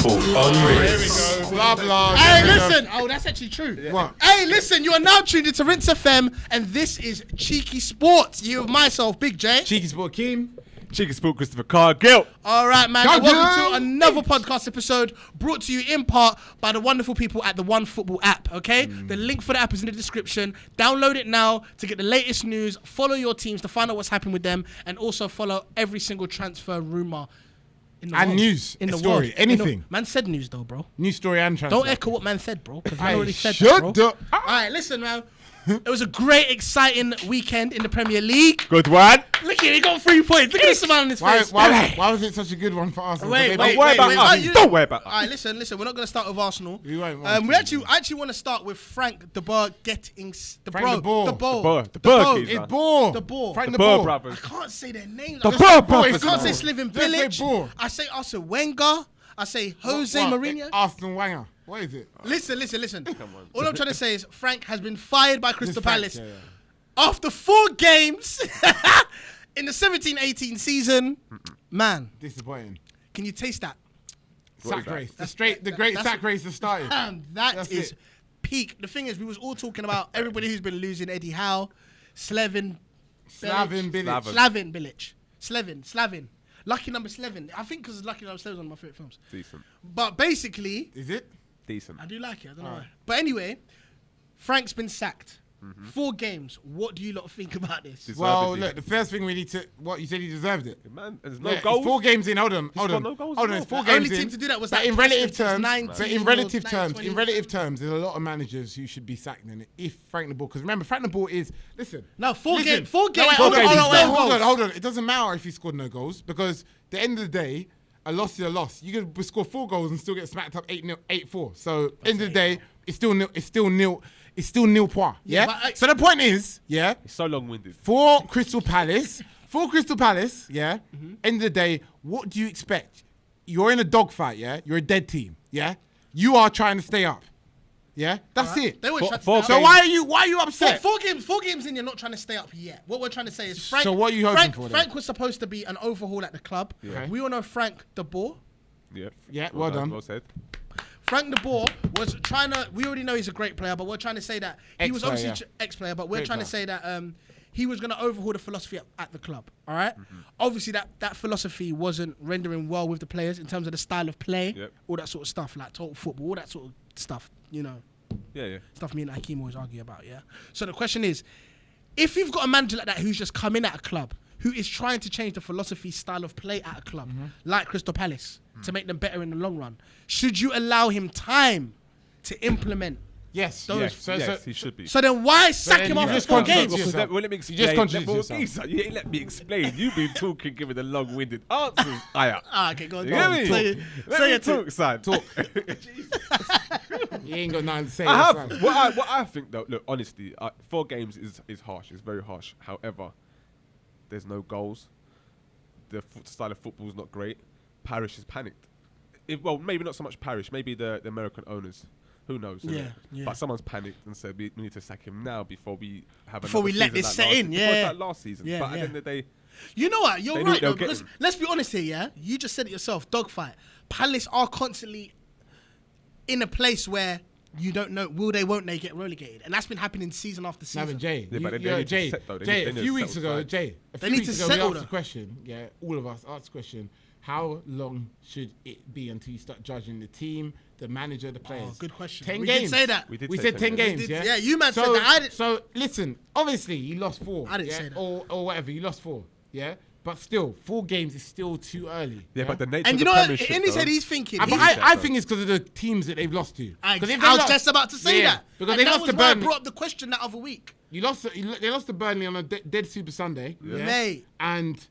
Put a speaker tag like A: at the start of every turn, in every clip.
A: Cheekysport Akeem.
B: There we go. Blah, blah.
C: Hey, listen. Oh, that's actually true.
B: Yeah. What?
C: Hey, listen. You are now tuned into Rinse FM, and this is Cheeky Sports. You with myself, Big J.
B: Cheekysport Akeem.
D: Cheekysport Christopher Cargill.
C: All right, man.
B: Cargill.
C: Welcome to another podcast episode brought to you in part by the wonderful people at the One Football app, okay? The link for the app is in the description. Download it now to get the latest news, follow your teams to find out what's happening with them, and also follow every single transfer rumour in the
B: And
C: world.
B: news,
C: in the
B: story,
C: world.
B: anything.
C: Man said news, though, bro.
B: News story and transfer.
C: Don't echo what man said, bro, because man
B: I
C: already said that, bro.
B: should.
C: All right, listen, man. It was a great, exciting weekend in the Premier League.
D: Good one.
C: Look here, he got 3 points. Look at the smile on his face.
B: Why was it such a good one for Arsenal?
C: Wait.
D: Don't worry about us. Don't worry about us.
C: All right, listen. We're not going to start with Arsenal.
B: We won't
C: We actually want to start with Frank de Boer getting the
B: Frank de Boer.
D: The Boer
B: It's
D: geezer.
B: Boer.
C: The Boer.
B: Frank
D: The
B: de
D: Boer
B: Boer.
C: I
D: brothers.
C: can't say their names.
D: The
C: I
D: Boer
C: can't
D: brothers.
C: say
B: No.
C: Slivin
B: Just say
C: Bilic.
B: Boer.
C: I say Arsene Wenger. I say Jose Mourinho.
B: Arsenal Wenger. What is it?
C: Listen. All I'm trying to say is Frank has been fired by Crystal
B: Frank,
C: Palace
B: yeah.
C: after 4 games in the 17-18 season. Man,
B: Disappointing.
C: can you taste that?
B: Sack race. The great sack race has started.
C: That
B: That's
C: is
B: it.
C: peak. The thing is, we was all talking about everybody who's been losing. Eddie Howe, Slavin Bilic. Lucky Number 11. I think because Lucky Number 11 is one of my favorite films.
D: Decent.
C: But basically,
B: Is it?
D: Decent.
C: I do like it. I don't know why. But anyway, Frank's been sacked. 4 games. What do you lot think about this?
B: Well,
D: Deservedly.
B: look, the first thing we need to... What, you said he deserved it?
D: Man, there's no
B: Yeah,
D: goals.
B: it's 4 games in. Hold on.
D: got no goals
B: Hold on.
D: as
B: It's
D: well.
B: 4
C: The only
B: games
C: team
B: in.
C: to do that was
B: But
C: that
B: in relative
C: Preston
B: terms,
C: 19 or 20.
B: there's a lot of managers who should be sacked then. If Frank de Boer, because remember, Frank de Boer is
C: No, 4
B: listen,
C: games. 4 games.
B: Hold
C: Hold on.
B: on. It doesn't matter if he scored no goals because at the end of the day, a loss is a loss. You could score 4 goals and still get smacked up 8-0, 8-4. So end of the day, it's still nil. It's still nil point.
C: Yeah,
B: Yeah.
C: but
B: So the point is, yeah.
D: It's so long-winded.
B: For Crystal Palace, yeah. End of the day, what do you expect? You're in a dogfight, yeah. You're a dead team, yeah. You are trying to stay up, yeah. That's it.
C: They always try to
D: Four
C: stay
B: So
C: up.
B: why are you upset?
C: 4 games in, you're not trying to stay up yet. What we're trying to say is Frank.
B: So what are you hoping for then?
C: Frank was supposed to be an overhaul at the club.
B: Okay.
C: We all know Frank de Boer.
D: Yeah.
B: Yeah, well done.
D: Well said.
C: Frank de Boer was trying to. We already know he's a great player, but we're trying to say that he was
B: Ex-player,
C: obviously ex-player. But we're
B: Great
C: trying to
B: player.
C: say that he was going to overhaul the philosophy at the club. All right. Obviously, that philosophy wasn't rendering well with the players in terms of the style of play,
D: Yep.
C: all that sort of stuff, like total football, all that sort of stuff. You know,
D: Yeah.
C: stuff me and Akeem always argue about. Yeah. So the question is, if you've got a manager like that who's just come in at a club, who is trying to change the philosophy, style of play at a club, like Crystal Palace, to make them better in the long run, should you allow him time to implement?
B: Yes.
C: Those-
B: Yes.
D: Yes, he should be.
C: So then why sack
B: then
C: him
B: you
C: after
B: just
C: 4
B: contradict
C: games?
B: yourself.
D: Well, let me explain.
B: You just contradict yourself.
D: You ain't let me explain. You've been talking, giving the long-winded answers.
C: Okay, go on.
D: You
C: Go
D: get
C: on.
D: me?
C: Say
D: Let me
C: your thing.
D: talk, son.
B: Talk. You ain't got nothing to say.
D: I
B: that's
D: have.
B: fine.
D: What I think, though, look, honestly, 4 games is harsh. It's very harsh. However, there's no goals. The style of football is not great. Parish is panicked. Well, maybe not so much Parish. Maybe the American owners. Who knows? innit?
C: Yeah.
D: But someone's panicked and said we need to sack him now before we have
C: Before we
D: another
C: let this
D: season
C: set
D: like
C: in,
D: last-
C: yeah.
D: Before it's like last season.
C: Yeah,
D: but at
C: yeah.
D: the end of the day,
C: You know what? You're
D: They knew
C: right,
D: they were
C: though, because
D: getting.
C: let's be honest here, yeah? You just said it yourself, dogfight. Palace are constantly in a place where you don't know, will they, won't they get relegated? And that's been happening season after
B: No,
C: season.
B: but Jay,
D: Yeah, but they
B: you-
D: need to
B: Jay,
D: set, though. They
B: Jay,
D: need-
B: a
D: they
B: few
D: need to
B: weeks
D: settle
B: ago,
D: side.
B: Jay, a
C: They
B: few
C: need
B: weeks
C: to
B: ago, we
C: settle
B: asked the
C: though.
B: question, yeah, all of us asked the question, how long should it be until you start judging the team, the manager, the players?
C: Oh, good question.
B: 10
C: We
B: games.
C: did say that.
D: We did
B: We
D: say
B: said
D: 10
B: 10
D: games.
B: games,
C: We did-
B: yeah?
C: yeah, you man said
B: so,
C: that. I didn't-
B: So, listen, obviously, you lost 4.
C: I didn't
B: yeah?
C: say that.
B: Or whatever, you lost 4, yeah? But still, 4 games is still too early.
D: yeah, but the nature
C: And
D: of
C: you
D: the
C: know what?
D: Premiership,
C: In his
D: though-
C: head, he's thinking.
B: But
C: he's-
B: I think it's because of the teams that they've lost to. 'Cause if they
C: I was
B: lost-
C: just about to say
B: Yeah,
C: that.
B: Because
C: And
B: they
C: that
B: lost
C: was
B: to
C: why I
B: Burnley.
C: brought up the question that other week.
B: They lost to Burnley on a dead Super Sunday. Yeah.
C: Mate.
B: And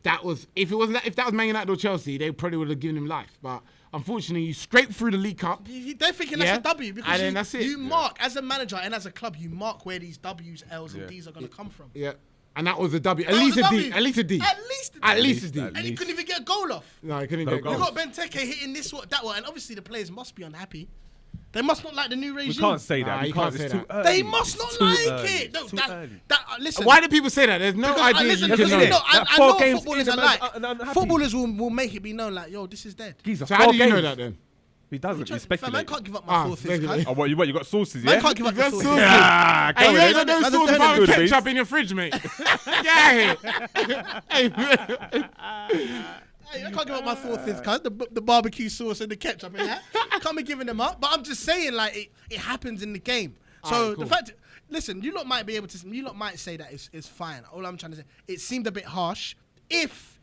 B: that was if that was Man United or Chelsea, they probably would have given him life. But unfortunately, you scraped through the League Cup.
C: They're thinking
B: Yeah.
C: that's a W because
B: And then that's it.
C: you mark, as a manager and as a club, you mark where these W's, L's, and
D: Yeah.
C: D's are going to come from.
B: Yeah. And that was a W. At
C: That
B: least
C: was
B: a
C: a
B: D.
C: W.
B: At least a D.
C: At least a D.
B: At least a D.
D: At
C: And you couldn't even get a goal off.
B: No, I couldn't
D: No
B: get
D: goals.
C: You
B: goals.
C: got Benteke hitting this one, that one, and obviously the players must be unhappy. They must not like the new
D: We
C: regime.
D: can't say
B: Nah,
D: that. We
B: you
D: can't
B: can't
D: say
B: say
D: that.
B: that.
C: They must not
D: Too
C: like
D: early.
C: it. No,
D: Too early.
C: listen.
B: Why do people say that? There's no
C: Because,
B: idea.
C: listen,
B: you
C: because
B: can
C: you
B: know.
C: know,
D: That
C: I
D: 4
C: know what
D: games
C: footballers
D: in
C: are
D: the
C: like.
D: man's unhappy.
C: Footballers will make it be known like, yo, this is dead.
D: Geezer,
B: So how
D: 4
B: do you know
D: games.
B: that then?
D: He doesn't. He's
C: Man
D: speculating.
C: can't give up my sources.
B: speculating.
C: cuz.
D: Oh, what you got sources,
C: Man
D: yeah?
C: can't give up the
B: That's
C: sources.
B: sauces.
D: Ah,
B: Hey, you ain't
D: go
B: got no
C: That's
B: sauce
C: the
B: about
D: good,
B: ketchup
D: babes.
B: in your fridge, mate. Get out here.
C: Hey, I can't give up my sources, cuz. The barbecue sauce and the ketchup and that. Can't be giving them up. But I'm just saying, like, it happens in the game. So
B: Alright, cool.
C: the fact, listen, you lot might be able to, you lot might say that it's fine. All I'm trying to say, it seemed a bit harsh. If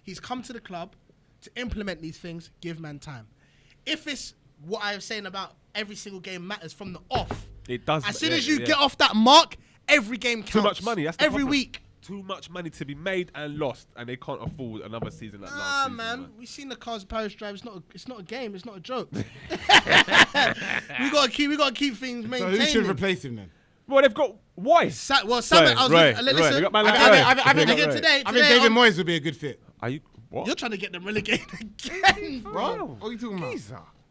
C: he's come to the club to implement these things, give man time. If it's what I was saying about every single game matters from the off.
D: It does.
C: As soon as you get off that mark, every game counts.
D: Too much money. That's the
C: every
D: problem.
C: week.
D: Too much money to be made and lost, and they can't afford another season like last
C: Ah,
D: season.
C: man, we seen the cars Paris drive. It's not a game. It's not a joke. we gotta keep things
B: So
C: maintained.
B: who should replace him then?
D: Well, they've got Weiss.
C: Sam,
D: Sorry,
C: I was
D: Roy,
C: listen.
D: they got man
B: I
D: like
B: think-
D: Roy.
B: I think-
D: They got
C: again
D: Roy.
C: today.
B: I think David Moyes would be a good fit.
D: Are you what?
C: You're trying to get them relegated again, bro.
B: Bro, what are you talking about?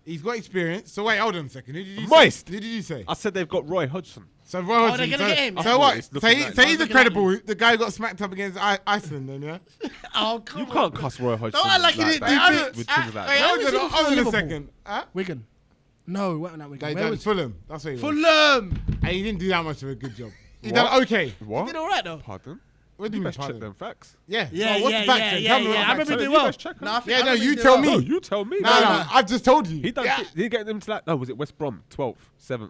B: He's got experience. So wait, hold on a second. Who did you
D: Moist.
B: say? Who did you say?
D: I said they've got Roy Hodgson.
B: So Roy
C: Oh, they're
B: Hodgson.
C: gonna get him.
B: So
D: I
B: what?
D: thought it's looking like-
B: Say he's
C: looking
B: incredible. The guy who got smacked up against Iceland, then yeah.
C: Oh, come
D: You
C: on.
D: can't cuss Roy Hodgson.
C: Don't act like you didn't do
B: Hey,
C: bits.
D: with things like
B: Hey,
D: that.
B: hold
C: Where was he
B: on
C: before
B: a
C: Liverpool?
B: second. Huh?
C: Wigan. No, what not Wigan?
B: They
C: Where
B: done
C: was
B: Fulham. That's what he was.
C: Fulham?
B: And he didn't do that much of a good job. He
D: What?
B: done okay.
D: What?
C: Did all right though.
D: Pardon?
B: What do
D: You
B: you mean?
D: best check
B: pardon?
D: them facts.
B: Yeah.
C: Yeah,
B: No, what's the
C: yeah,
B: facts
C: yeah,
B: then?
C: yeah,
B: Tell me what
C: yeah.
B: the
C: I remember
B: facts
C: he
B: are.
C: did
D: You
C: well.
D: best check them.
C: No, I think-
B: Yeah,
C: I
B: no,
C: remember
B: you
C: he did
B: tell
C: well.
B: me.
D: No, you tell me.
B: No,
D: man.
B: no, I've just told you.
D: He done.
B: Yeah.
D: Did he get them to like? No, was it West Brom 12th, 7th?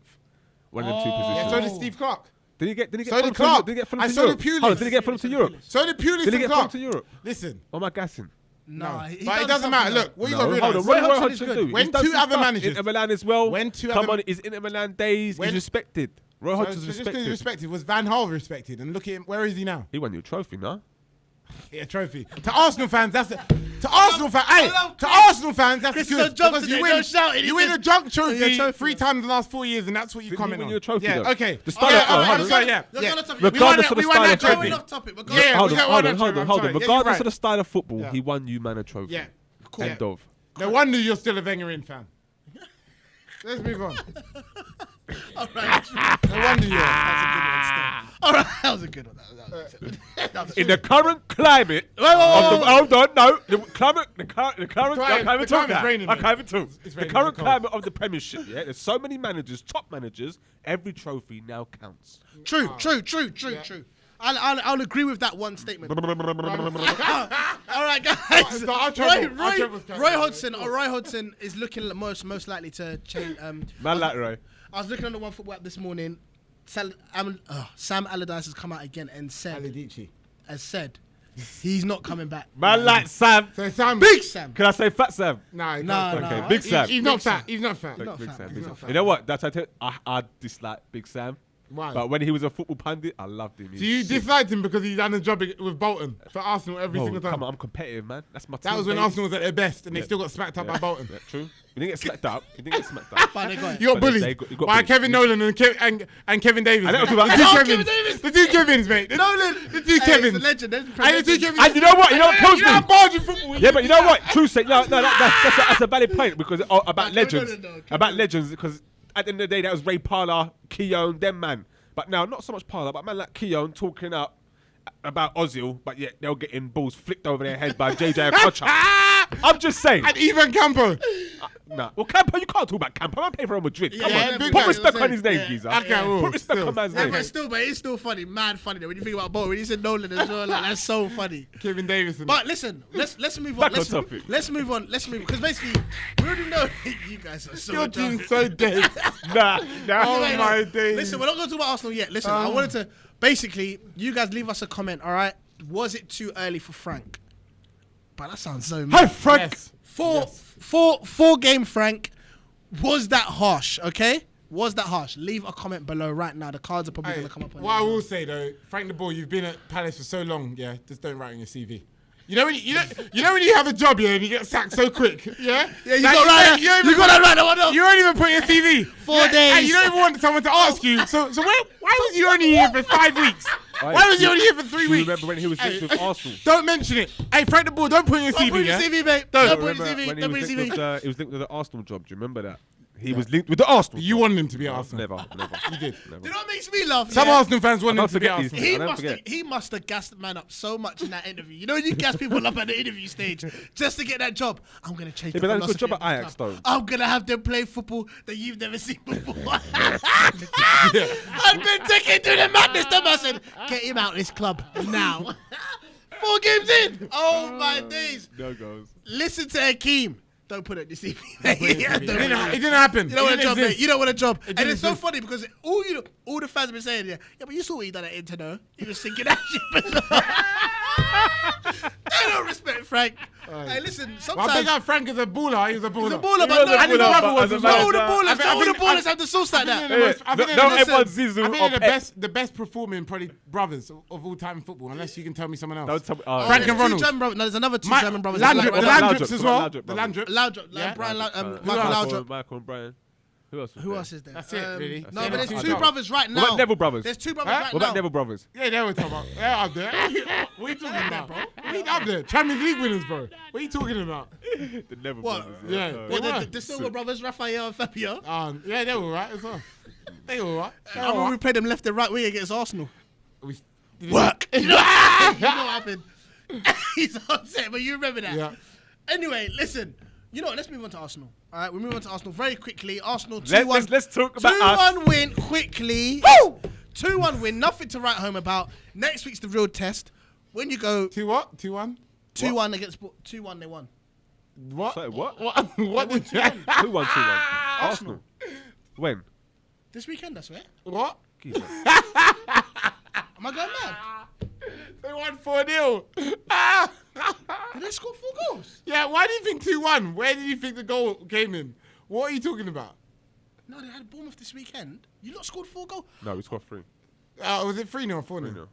D: One of them two
C: Oh.
B: Yeah,
D: positions.
B: so did Steve Clark.
D: Did he get? Did he get?
B: So did
D: Fulham to
B: Clark.
D: Europe? Did he get Fulham
B: And
D: to
B: so did
D: Europe?
B: Pulis.
D: Hold on, did he get Fulham to Europe?
B: So did Pulis
D: Did he
B: and
D: get Fulham
B: Clark.
D: to Europe?
B: Listen.
D: Or am I gassing?
C: No,
B: But
C: he
B: it
C: done
B: doesn't matter.
C: something,
B: Look, what you got to
D: Hold
B: realize.
D: on. What did Roy
C: Hodgson
D: Hodgson
C: is
D: do?
C: good.
B: When
D: He's done
B: two
D: some
B: other
D: stuff.
B: managers-
D: Inter Milan as well.
B: when two
D: Come
B: other-
D: on, his Inter Milan days.
B: When-
D: He's respected. Roy
B: So
D: Hodgson's
B: just because he's
D: respected.
B: respected, was Van Gaal respected? And look at him. Where is he now?
D: He won you a trophy, no?
B: Yeah, a trophy. To Arsenal fans, that's a, to Arsenal fans. Hey,
C: love
B: to
C: Chris.
B: Arsenal fans, that's
C: Chris
B: good
C: is so jumped
B: because
C: today,
B: you
C: no
B: win.
C: shouting. He
B: You win
C: said-
B: a junk
C: Yeah,
B: trophy
C: trophy.
B: 3 times in the last 4 years, and that's what you
D: Didn't he
B: comment
D: win
B: on.
D: you a trophy,
B: Yeah,
D: though?
B: okay.
D: The style of-
B: Yeah,
D: hold
B: I'm
D: on.
B: sorry, yeah.
C: Look,
B: yeah.
C: hold on,
B: We
D: Regardless
B: won
D: of the
B: that
D: style of
B: trophy.
C: Going
D: trophy.
C: off topic. But
B: Yeah,
C: yeah,
D: Hold
B: we
D: on,
B: got
D: hold
B: one
D: on, hold
B: trophy,
D: on, hold
B: I'm
D: on.
B: sorry. Yeah,
D: Regardless
B: you're
D: of the
B: right.
D: style of football,
B: Yeah.
D: he won you man a trophy.
B: Yeah.
C: Cool.
D: End of.
B: No wonder you're still a Wenger-in fan. Let's move on.
C: All right.
B: No wonder you're.
C: All right, that was a good one. That was a
D: In the current climate
C: wait, wait,
D: of the,
C: wait.
D: hold on, no, the current, I can't
B: The
D: even talk
B: climate's raining,
D: I
B: mate.
D: can't even talk.
B: It's
D: The
B: raining,
D: current
B: it's cold.
D: climate of the Premiership, yeah, there's so many managers, top managers, every trophy now counts.
C: True. I'll agree with that one statement. All right, guys.
B: So our trouble- our trouble's coming.
C: Roy Hodgson is looking most likely to change.
D: Man like Roy.
C: I was looking on the One Football app this morning. Sam Allardyce has come out again and
B: Aladici.
C: said he's not coming back.
D: Man like Sam.
B: So Sam.
C: Big Sam.
D: Can I say Fat Sam?
B: Nah,
C: Nah,
D: Okay,
C: nah.
D: Big Sam.
B: He's not
C: Big Sam.
B: fat. He's not fat.
C: Not
D: Big
C: fat.
D: Sam,
C: He's
D: Big
C: not
D: Sam.
C: fat.
D: You know what? That's I dislike Big Sam.
B: Why?
D: But when he was a football pundit, I loved him.
B: Do you disliked him because he done a job with Bolton for Arsenal every single time?
D: Come on, I'm competitive, man. That's my team.
B: That was when
D: baby.
B: Arsenal was at their best and they
D: Yeah.
B: still got smacked up by Bolton.
D: Yeah, true. He didn't get smacked up. He didn't get smacked up.
C: But they got it.
B: You got
D: But they
B: bullied
D: got- you got
B: by
D: bullied.
B: Kevin Nolan and Kevin Davis.
D: I
B: mate.
D: don't talk about-
B: The two
C: Oh,
B: Kevins.
C: Kevin Davis.
B: The two Kevins, mate. The two
C: Hey,
B: Kevins.
C: he's a legend. There's
B: And the two
C: legend.
B: Kevins.
D: And you know what? You know what kills
B: You know
D: me?
B: how bad you football.
D: Yeah, but you know what? True say, no, that's a valid point because about
C: No,
D: legends,
C: no.
D: about legends because at the end of the day that was Ray Parlour, Keown, them man. But now not so much Parlour, but man like Keown talking up about Ozil, but yet they're getting balls flicked over their head by JJ Okocha. I'm just saying.
B: And Ivan Campo.
D: Nah. Well, Campo, you can't talk about Campo. I'm playing for Real Madrid. Come
C: Yeah,
D: on,
C: big
D: put
C: guy,
D: respect
C: that's
D: on
C: it.
D: his name,
C: Yeah.
D: geezer.
B: Okay, well,
D: Put respect
B: still.
D: on man's
C: Yeah,
D: name.
C: but it's still funny, mad funny though. When you think about Boer, when he said Nolan as well, like that's so funny.
B: Kevin Davis. and-
C: But listen, let's move on.
D: Back on topic.
C: Let's move on because basically we already know you guys are so
B: Your
C: dumb.
B: team's so dead.
D: Nah.
B: Oh
C: Wait,
B: my
C: wait.
B: days.
C: Listen, we're not going to talk about Arsenal yet. Listen, I wanted to basically you guys leave us a comment. All right, was it too early for Frank? But that sounds so.
D: Hey,
C: Mad.
D: Frank.
B: Yes.
C: Four game Frank. Was that harsh? Okay, was that harsh? Leave a comment below right now. The cards are probably
B: Hey,
C: going to come up on
B: what I
C: it.
B: will say though, Frank de Boer, you've been at Palace for so long, yeah. Just don't write on your CV. You know when you have a job, yeah, and you get sacked so quick, yeah.
C: Yeah, you
B: Like,
C: got right.
B: you don't even
C: You got that right. That one up.
B: You don't even put in your CV.
C: 4
B: Yeah,
C: days.
B: And you don't even want someone to ask you. So why was you only here for 5 weeks? Why was you only here for 3
D: Do you
B: weeks?
D: remember when he was linked with Arsenal?
B: Don't mention it. Hey, Frank de Boer, don't put in your
C: Don't
B: CV,
C: put in
B: yeah?
C: your CV, mate.
B: Don't.
C: Don't put in
D: Remember
C: your CV.
D: when
C: Don't put in your
D: he
C: CV.
D: was linked with the Arsenal job? Do you remember that? He was linked with the Arsenal.
B: You wanted him to be at Arsenal.
D: Never.
B: You did.
C: You know what makes me laugh?
B: Some
C: yeah?
B: Arsenal fans wanted
D: I'll
B: him to be at
D: forget these
B: Arsenal.
D: things. I don't forget.
C: He must have gassed the man up so much in that interview. You know, you gas people up at the interview stage just to get that job. I'm going to change the
D: but that's a
C: philosophy
D: good job
C: of
D: at
C: this
D: Ajax,
C: club.
D: though.
C: I'm going to have them play football that you've never seen before. I've been taken to the madness. Them I said, get him out of this club now. 4 games in. Oh, my days.
D: No goes.
C: Listen to Akeem. Don't put it in the CV.
B: It didn't happen.
C: You don't want a job, mate. You don't want a job. And
B: didn't
C: it's so
B: exist.
C: funny because all the fans have been saying, yeah, but you saw what he done at Inter, no? He was sinking that ship. They don't respect Frank. Hey, listen,
B: Well, I
C: sometimes...
B: think that Frank is a baller. He's a baller.
C: He's a baller, but
D: was a
C: no,
B: And his
D: baller,
B: brother
D: but
B: was
D: as a
B: as well.
C: all the
D: manager-
C: ballers,
B: I
C: all the
B: think-
C: ballers have the sauce like that.
B: I think
D: No,
B: they're
D: everyone sees
B: I think
D: of
B: they're the best performing probably brothers of all time in football, unless you can tell me someone else.
D: Don't tell me.
B: Frank
C: There's
B: and
C: two
B: Ronald.
C: German brothers. No, there's another two
B: My-
C: German brothers.
B: Landrup,
C: Like-
B: the
D: Landrup,
B: Landrups as well.
D: Landrup
B: The
D: brothers.
B: Landrup.
C: Laudrup,
B: Yeah.
C: Brian
B: else?
C: Michael Laudrup.
D: Michael and Brian. Who else?
C: Who else is there?
B: That's it, really.
C: No,
B: Yeah,
C: but
B: that's
C: there's
B: it.
C: two brothers right now.
D: What about Neville brothers?
C: There's two brothers
B: Huh?
C: right
D: What
C: now.
D: about Neville brothers?
B: Yeah, they were talking about. Yeah, up there. What are you talking about, bro? What are you up there? Champions League winners, bro. What are you talking about?
D: The Neville
C: What?
D: brothers.
B: Yeah.
C: What,
B: They were.
C: the Silva brothers, Raphael and Fabio.
B: Yeah, they were alright as well. They were alright.
C: I remember we played them left and right wing against Arsenal.
B: Work.
C: You know what happened? He's upset, but you remember that.
B: Yeah.
C: Anyway, listen. You know what? Let's move on to Arsenal. All right, we move on to Arsenal very quickly. Arsenal 2-1.
D: Let's talk about us.
C: 2-1 win quickly. Woo! 2-1 win. Nothing to write home about. Next week's the real test. When you go
B: 2-1? 2-1?
C: 2-1 against 2-1, they won.
B: What?
D: Sorry, what?
B: What did you?
D: Who won 2-1? Arsenal. When?
C: This weekend, I swear.
B: What?
D: Geezer.
C: Am I going mad?
B: They won 4-0.
C: Did they score 4 goals?
B: Yeah, why do you think 2-1? Where did you think the goal came in? What are you talking about?
C: No, they had Bournemouth this weekend. You lot scored 4 goals?
D: No, we scored 3.
B: Was it 3-0 or 4-0?
D: 3-0.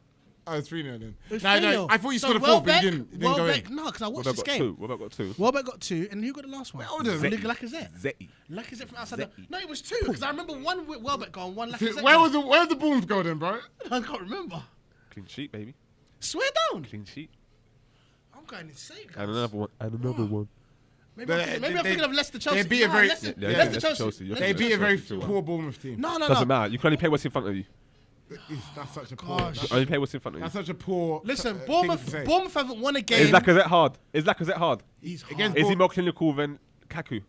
B: Oh, it's 3-0 then.
C: It was
B: No,
C: 3-0.
B: I thought you
C: So
B: scored a 4, but you
C: Welbeck-
B: didn't go
C: Welbeck-
B: in.
C: No, because I watched
D: Welbeck
C: this
D: got
C: game.
D: 2. Welbeck got 2.
C: Welbeck got 2, and who got the last one?
B: Hold on.
C: Lacazette.
D: Zeti.
C: Lacazette from outside. No, it was 2, because I remember one with Welbeck goal and one Lacazette
B: Where
C: goal.
B: was the Bournemouth goal then, bro?
C: I can't remember.
D: Clean sheet, baby.
C: Swear down.
D: Clean sheet.
C: I'm going insane.
D: And another one. And another one.
C: Maybe I'm thinking of Leicester Chelsea.
B: They beat a very-
C: Leicester,
B: Yeah,
C: Leicester
D: Leicester
C: Chelsea.
D: Chelsea.
B: They beat a very
D: Chelsea 2-1.
B: poor Bournemouth team.
C: No.
D: Doesn't matter. You can only play what's in front of you.
B: That's such a poor.
C: Gosh.
D: You only play what's in front of you.
B: That's such a poor.
C: Listen,
B: thing to
C: Bournemouth
B: say.
C: haven't won a
D: Is
C: game.
D: Lacazette hard? Is Lacazette hard?
C: He's hard.
B: Against
D: Is he more clinical than Kaku?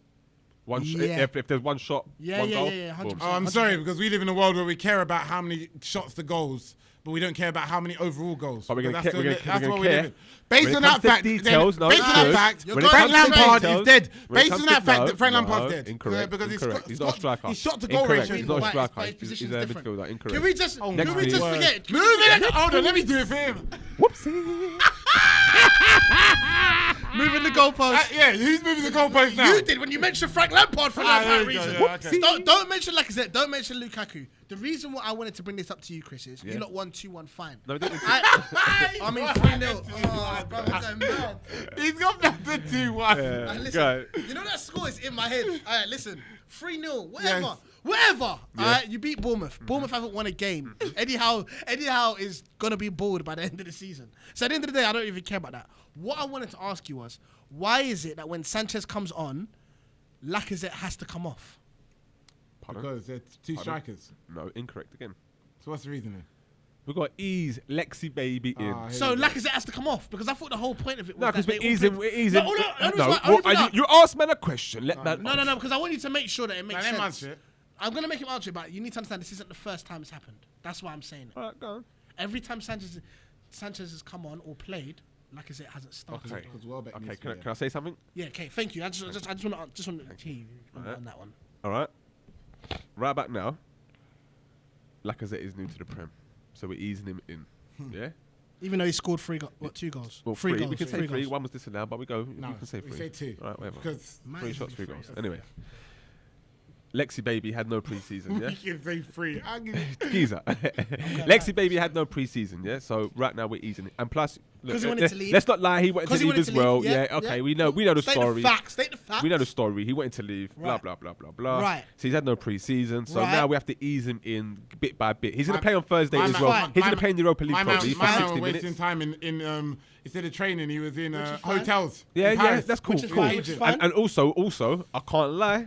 C: Yeah.
D: If there's one shot,
C: Yeah,
D: one
C: yeah,
D: goal.
C: yeah, yeah, 100%.
D: boom.
B: Oh, I'm sorry, because we live in a world where we care about how many shots to goals, but we don't care about how many overall goals.
D: But we're gonna
B: That's
D: care- we're gonna-
B: that's
D: we're
B: what
D: gonna
B: we
D: care.
B: live in. Based
D: When
B: on
D: it
B: that
D: comes to
B: fact,
D: details, no,
B: based
D: it's
B: on that
D: good.
B: fact,
C: You're
D: When it
C: going
B: Frank
D: comes to
B: Lampard
D: details-
B: is dead.
D: when it
B: Based
D: comes
B: on
D: to-
B: that fact,
D: no,
B: that Frank
D: no,
B: Lampard's dead.
D: Incorrect.
B: Because
D: Incorrect. He's not a striker.
B: His shot to goal
D: Incorrect.
B: ratio.
D: He's not a
C: Right,
D: striker.
C: his
D: He's
C: position's
D: a
C: different.
D: midfielder. Incorrect.
C: Can we just
B: my
C: forget?
B: Move it. Hold on, let me do it for him.
D: Whoopsie.
C: Moving the goalpost.
B: Yeah, who's moving the goalpost now?
C: You did when you mentioned Frank Lampard for that
B: there
C: apparent
B: you go,
C: reason.
B: yeah, okay.
C: Don't mention Lacazette. Don't mention Lukaku. The reason why I wanted to bring this up to you, Chris, is you lot won 2-1 fine.
D: No, we didn't.
C: I mean 3-0. Oh, bro, I'm mad.
B: He's got nothing to 2-1.
C: And listen, you know that score is in my head. All right, listen, 3-0, whatever.
B: Yes.
C: Whatever. All right, you beat Bournemouth. Bournemouth haven't won a game. Eddie Howe is going to be bored by the end of the season. So at the end of the day, I don't even care about that. What I wanted to ask you was, why is it that when Sanchez comes on, Lacazette has to come off?
D: Pardon?
B: Because they're two strikers.
D: No, incorrect again.
B: So what's the reason then?
D: We've got to ease Lexi baby in.
B: Ah, here
C: So
B: we go.
C: Lacazette has to come off because I thought the whole point of it was
D: No, because
C: that
D: we're
C: they all
D: easing.
C: played-
D: We're easing.
C: No,
D: No, you ask man a question. Let man.
C: No, because I want you to make sure that it makes
B: Nah, them
C: sense.
B: answer it.
C: I'm going to make him answer it, but you need to understand this isn't the first time it's happened. That's why I'm saying it.
D: All right, go on.
C: Every time Sanchez has come on or played, Lacazette hasn't started.
D: Okay.
B: Because Welbeck
D: Okay,
B: needs
D: can I,
B: to
D: can I say something?
C: Yeah, okay, thank you. I just want to hear you on that one.
D: All right. Right back now, Lacazette is new to the Prem, so we're easing him in. Yeah.
C: Even though he scored 2 goals.
D: Well,
C: 3
D: three.
C: goals.
D: We can say 3.
C: goals.
D: One was disallowed, but we go.
B: No,
D: we can say 3.
B: we say 2.
D: All right, whatever.
B: Because
D: 3 shots, 3
C: three.
D: goals. Anyway, Lexi baby had no preseason. Yeah.
B: you can say 3. I'll give you
D: Geezer. Lexi baby had no preseason, yeah. So right now we're easing it, and plus, look,
C: 'Cause he wanted to leave.
D: let's not lie, he wanted
C: 'Cause
D: to
C: he
D: leave
C: wanted
D: as
C: to leave,
D: well.
C: yeah,
D: Yeah, okay,
C: yeah.
D: we know the
C: State
D: story.
C: the facts. State the facts.
D: We know the story. He wanted to leave. Blah
C: Right.
D: blah blah blah blah.
C: Right.
D: So he's had no preseason. So
C: Right.
D: now we have to ease him in bit by bit. He's gonna
B: My-
D: play on Thursday
B: my
D: as
B: man-
D: well.
C: fine.
D: He's gonna play in the Europa League
B: my man,
D: probably for
B: my man
D: 60
B: was wasting
D: minutes.
B: time in instead of training, he was in
C: is fine.
B: hotels.
D: Yeah,
B: in
D: yeah,
B: Paris.
D: that's cool.
C: Which is
D: cool.
C: fine, which is fine.
D: And also, I can't lie.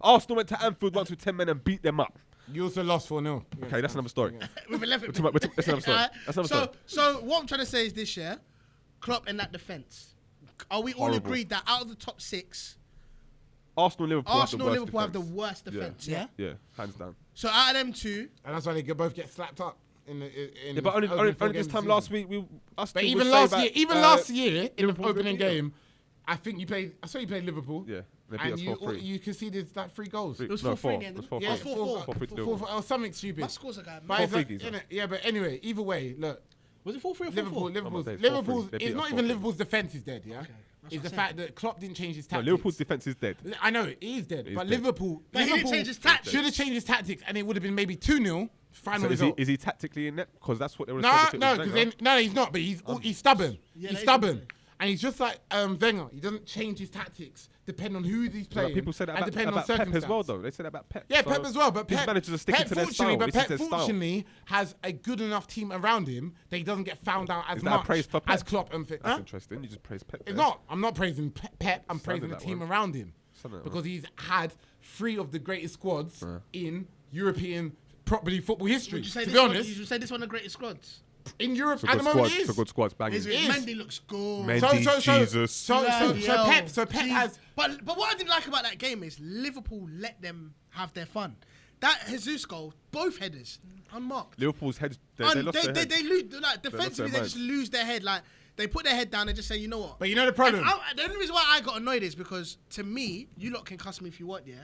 D: Arsenal went to Anfield once with 10 men and beat them up.
B: You also lost 4-0.
D: Okay, that's another story.
C: With 11.
D: That's another story. That's another story.
C: So what I'm trying to say is this year, Klopp in that defence. Are we all
D: Horrible.
C: agreed that out of the top 6,
D: Arsenal, Liverpool
C: have the worst defence? Yeah.
D: Yeah, hands down.
C: So out of them two,
B: And that's why they both get slapped up.
D: Yeah, but only this time last week,
B: But even last year, in the opening game, I think you played. I saw you played Liverpool.
D: Yeah, they beat
B: And
D: us 4-3.
B: you conceded like 3 goals.
C: it was
D: No,
C: 4-3
D: four.
C: in the end.
D: It was
C: Yeah,
D: 4-4.
C: 4-4.
D: 4-3.
B: Or something stupid.
C: My scores are going
B: But
C: mad.
B: it's like,
D: 4-3,
B: innit? Yeah, but anyway, either way, look,
C: Was it 4-3 or 4-4?
B: Liverpool's.
D: They beat
B: Liverpool's.
D: us
B: It's not
D: 4-3.
B: even Liverpool's defense is dead. Yeah,
C: That's
B: it's
C: what
B: the
C: I'm
B: fact that Klopp didn't change his
D: No,
B: tactics.
D: Liverpool's defence is dead.
B: I know it is dead,
D: It is
B: but
D: dead.
B: Liverpool.
C: But he didn't
B: Liverpool
C: change his tactics.
B: Should have changed his tactics, and it would have been maybe 2-0 final
D: So
B: result.
D: is he tactically in that? Because that's what they were
B: No,
D: saying.
B: because no, he's not. But he's stubborn.
C: Yeah,
B: He's
C: that is
B: stubborn,
C: good.
B: and he's just like Wenger. He doesn't change his tactics depending on who he's playing.
D: People said that
B: and depending
D: about
B: on
D: Pep as well,
B: circumstance.
D: though. They said that about Pep.
B: Yeah,
D: So
B: Pep as well, but
D: his
B: Pep,
D: managers are sticking to their style.
B: But
D: This is
B: Pep
D: their style.
B: fortunately has a good enough team around him that he doesn't get found out as
D: Is that a
B: much
D: praise for Pep?
B: as Klopp and
D: That's interesting. You just praise Pep.
B: It's
D: there.
B: not. I'm not praising Pep. I'm praising the
D: that
B: team
D: one.
B: around him
D: Sounded that
B: because he's had 3 of the greatest squads in European properly football history.
C: Would you say
B: To
C: this
B: be
C: one?
B: honest,
C: Would you say this one the greatest squads?
B: in Europe
D: It's a
B: at
D: good
B: the moment
D: squad.
B: it
D: It's a
B: is.
D: good squad. Banging.
C: Is it?
B: It is.
C: Mendy looks good.
D: Mendy. Jesus.
B: So
C: Bloody
B: Pep
C: hell.
B: has.
C: But what I didn't like about that game is Liverpool let them have their fun. That Jesus goal, both headers, unmarked.
D: Liverpool's heads. They lost their heads.
C: They lose. Like, defensively, they
D: minds.
C: just lose their head. Like they put their head down and just say, you know what?
B: But you know the problem.
C: The only reason why I got annoyed is because to me, you lot can cuss me if you want, yeah.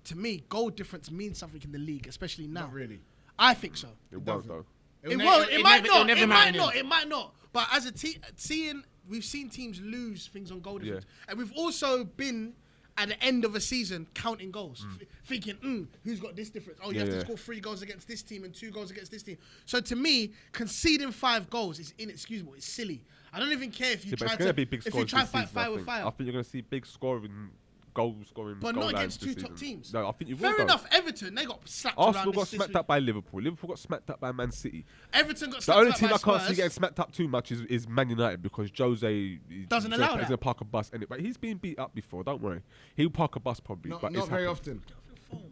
C: To me, goal difference means something in the league, especially now.
B: Not really.
C: I think so.
D: It won't though.
C: It won't. It might not.
B: never
C: It
B: matter
C: might
B: in
C: not.
B: it.
C: It might not. But as a team, we've seen teams lose things on goal difference, and we've also been at the end of a season counting goals, thinking, who's got this difference? Oh, you have to score 3 goals against this team and 2 goals against this team. So to me, conceding 5 goals is inexcusable. It's silly. I don't even care if you
D: Yeah, but
C: try
D: it's going
C: to
D: to be big
C: if you
D: scores
C: try
D: this
C: fight
D: season,
C: fire
D: I
C: with
D: think.
C: fire.
D: I think you're going to see big scoring, goal scoring,
C: But
D: goal
C: not
D: lines
C: against
D: this
C: 2 top
D: season.
C: teams.
D: No, I think you will.
C: Fair
D: though.
C: enough. Everton, they got slapped
D: Arsenal
C: around
D: got
C: this
D: smacked
C: week.
D: up by Liverpool. Liverpool got smacked up by Man City.
C: Everton got
D: The
C: slapped
D: only
C: up
D: team
C: by
D: I can't see
C: Spurs.
D: getting smacked up too much is Man United because Jose
C: Doesn't allow
D: He's
C: that.
D: going to park a bus anyway. But he's been beat up before. Don't worry. He'll park a bus probably.
B: Not
D: but
B: not
D: it's
B: very
D: happened.
B: often.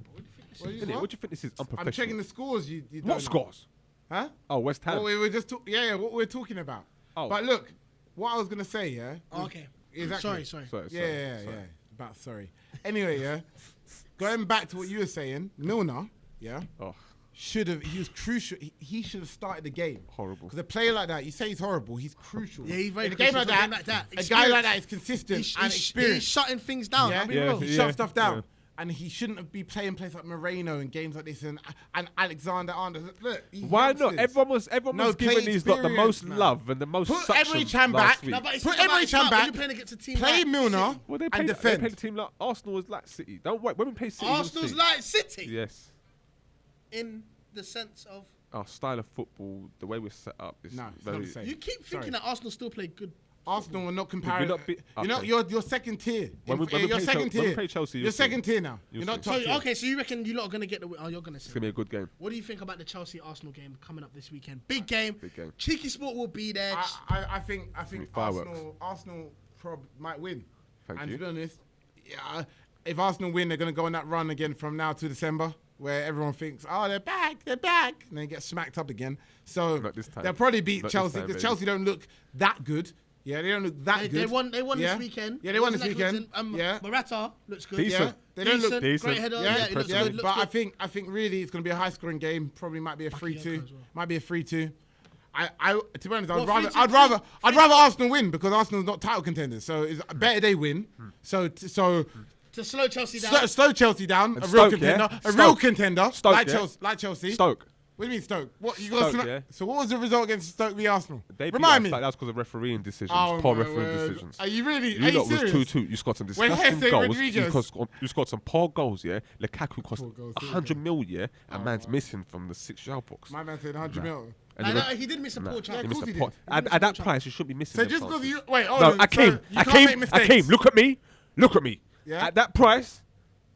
C: What do you think this is?
B: What?
D: What do you think this is?
B: I'm
D: Unprofessional.
B: checking the scores. You don't
D: What
B: know.
D: scores?
B: Huh?
D: Oh, West Ham.
B: What we were just what we're talking about.
D: Oh.
B: But look, what I was gonna say, yeah.
C: Oh, okay.
B: Exactly.
C: Sorry.
B: Yeah. About sorry. Anyway, yeah. Going back to what you were saying, Milner, yeah,
D: Oh,
B: he was crucial. He should have started the game.
D: horrible.
B: Because a player like that, you say he's horrible, he's crucial.
C: Yeah, he's very
B: in a game
C: crucial.
B: like
C: In a game like
B: that.
C: that,
B: A guy like
C: experience.
B: that is consistent and
C: He's
B: experienced.
C: shutting things down.
B: Yeah,
C: I'll be real.
B: he
D: Yeah.
B: shuts stuff down.
D: Yeah.
B: And he shouldn't be playing players like Moreno and games like this and Alexander Arnold. Look, he's
D: Why not?
B: youngsters.
D: Everyone was
B: No,
D: giving
B: play
D: these lot the most
B: experience, man.
D: love and the most
B: Put
D: suction
B: every Chan
D: last
B: back.
D: week.
C: No, but it's
B: Put
C: about-
B: every
C: it's
B: Chan
C: about when
B: back.
C: you're playing against a team
B: Play
C: like
B: Milner
C: City.
D: Well, they
B: and
D: played
B: defend.
D: a team like Arsenal was like City. Don't wait. When we play City, you'll
C: Arsenal's
D: see.
C: like City
D: Yes.
C: in the sense of
D: Our style of football, the way we're set up, is
B: No, it's
D: very.
B: not the same.
C: you keep thinking
B: Sorry.
C: that Arsenal still play good.
B: Arsenal will not
D: Did
B: compare.
D: we not be-
B: You know,
D: okay.
B: you're second tier.
D: When we
B: You're
D: play
B: second
D: Chelsea- when we
B: tier.
D: play Chelsea,
B: You're
D: you'll see.
B: second tier now.
D: You'll
B: You're not
D: see.
B: top
C: So
B: tier.
C: okay, so you reckon you lot are gonna get the? Oh, you're gonna
D: It's
C: say.
D: gonna be a good game.
C: What do you think about the Chelsea Arsenal game coming up this weekend? Big game.
D: Big game.
C: Cheekysport will be there.
B: I think
D: Fireworks.
B: Arsenal might win.
D: Thank
B: And
D: you.
B: to be honest, yeah, if Arsenal win, they're going to go on that run again from now to December, where everyone thinks, oh, they're back, and then get smacked up again. So
D: Not this time.
B: they'll probably beat
D: Not this
B: Chelsea
D: time,
B: because
D: baby.
B: Chelsea don't look that good. Yeah, they don't look that
C: They
B: good.
C: won
B: Yeah.
C: this weekend.
B: Yeah, they won this
C: Wasn't that
B: weekend.
C: good?
B: Yeah.
C: Morata looks good.
D: Decent.
B: Yeah, they don't look
D: decent.
C: Great header.
D: Yeah,
C: Yeah, it looks
B: yeah,
C: good. Looks
B: but
C: good.
B: I think really it's going to be a high scoring game. Probably might be a 3-2.
C: as well.
B: Might be a 3-2. To be honest,
C: What,
B: I'd
C: 3-2?
B: rather Arsenal win because Arsenal's not title contenders. So it's better they win. So
C: To slow Chelsea down.
B: slow Chelsea down.
D: And
B: A real
D: Stoke,
B: contender.
D: yeah?
B: A real
D: Stoke.
B: contender.
D: Stoke,
B: like
D: yeah?
B: Chelsea. Like Chelsea.
D: Stoke.
B: What do you mean Stoke? What you got?
D: Stoke, yeah.
B: So what was the result against Stoke v Arsenal?
D: They beat
B: Remind
D: us,
B: me.
D: like, that's because of refereeing decisions.
B: Oh,
D: Poor
B: my
D: refereeing
B: word.
D: decisions.
B: Are you really?
D: You
B: are you
D: lot was
B: serious?
D: 2-2. You scored some
B: When
D: disgusting
B: Jose
D: goals.
B: Rodriguez-
D: You scored some poor goals, yeah. Lukaku cost
B: Poor goals,
D: 100 mil, yeah. And man's missing from the 6-yard box.
B: My man said 100 mil.
D: And
C: I
D: the
C: know,
D: ref-
C: he did miss a
D: Nah,
C: poor
D: he
C: chance.
B: of
D: missed
B: course
D: a
B: he
D: pot.
B: did.
D: At that price, you shouldn't be missing
B: So
D: them
B: just because
D: chances.
B: you wait, hold
D: No,
B: on.
D: Akeem,
B: so you can't make mistakes.
D: Akeem, look at me.
B: Yeah?
D: At that price,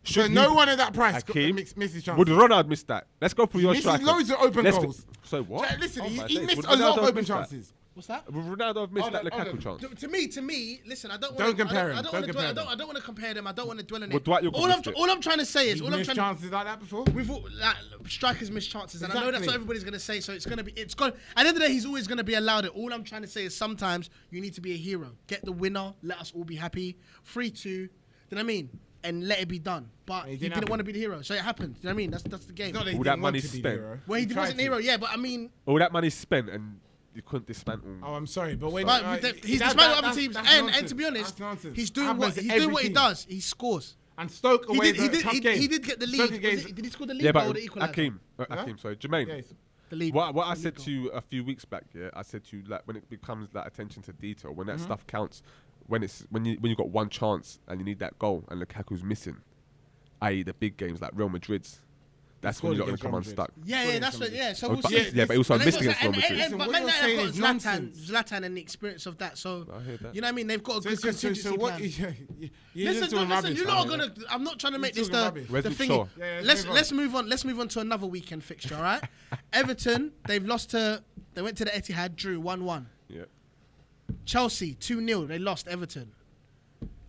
B: So no one at that price
D: Akeem,
B: misses chance.
D: would Ronald miss that? Let's go through your
B: misses
D: strikers.
B: loads of open
D: Let's go-
B: goals.
D: So what?
B: Listen,
D: Oh my
B: he
D: days,
B: missed
D: would
B: a lot
D: Ronaldo
B: of open
D: miss that?
B: chances.
C: What's that?
D: Would Ronaldo have missed that
B: Hold on.
D: Lukaku chance?
C: To me, listen. I don't
B: Don't
C: want
B: compare him.
C: I don't
B: Don't
C: want to
B: compare
C: dwell.
B: them.
C: I don't want to compare them. I don't want to dwell on
D: Well,
C: it.
D: Dwight, you're
C: All I'm trying to say is,
B: You've
C: all I'm
B: missed
C: trying.
B: chances like that before.
C: We've all, like, strikers miss chances, and I know that's
B: Exactly.
C: what everybody's gonna say. So it's gonna be. At the end of the day, he's always gonna be allowed it. All I'm trying to say is sometimes you need to be a hero. Get the winner. Let us all be happy. 3-2. You know what I mean? And let it be done. But he didn't want to be the hero, so it happened. You know what I mean? That's the game.
B: It's not that he
D: All
B: didn't
D: that
B: want
D: money
B: to be the
D: spent.
B: hero.
C: Well, he
B: tried
C: wasn't the
B: to.
C: hero, yeah. But I mean,
D: All that money spent and you couldn't dismantle.
B: Oh, I'm sorry, but when
C: right, he's dismantled other teams, and to be honest, he's doing what he does. He scores.
B: And Stoke away
C: He
B: tough game.
C: did get the
B: Stoke
C: lead.
B: against-
C: Did he score the lead
D: Yeah,
C: goal or
D: but
C: the equaliser?
D: Akeem, sorry, Jermaine.
B: Yeah, it's-
C: The lead.
D: What I said to you a few weeks back, yeah, I said to you, like, when it becomes like attention to detail, when that stuff counts, when you got one chance and you need that goal and Lukaku's missing, i.e. the big games like Real Madrid's, that's when
B: scored
D: you're not going
B: against
D: to come
B: Real
D: unstuck.
C: Yeah, that's what. Yeah, so we'll
D: but,
C: see.
D: yeah, but he also
C: And
D: missed
C: they've
D: against
C: got-
D: Real Madrid.
B: Listen,
C: But
B: what
C: Man
B: you're
C: United
B: saying
C: have
B: is
C: got
B: nonsense.
C: Zlatan and the experience of that. So
D: I hear that.
C: you know what I mean. They've got a good contingency
B: So what?
C: plan.
B: You're just doing
C: Listen,
B: rubbish,
C: you're not
B: man.
C: gonna. I'm not trying to make
B: You're
C: this
B: talking
C: the
B: rubbish.
C: thingy.
D: Shaw.
B: Yeah,
C: Let's move on. Let's move on to another weekend fixture. All right. Everton, they've lost to. They went to the Etihad, drew 1-1.
D: Yeah.
C: Chelsea 2-0. They lost Everton.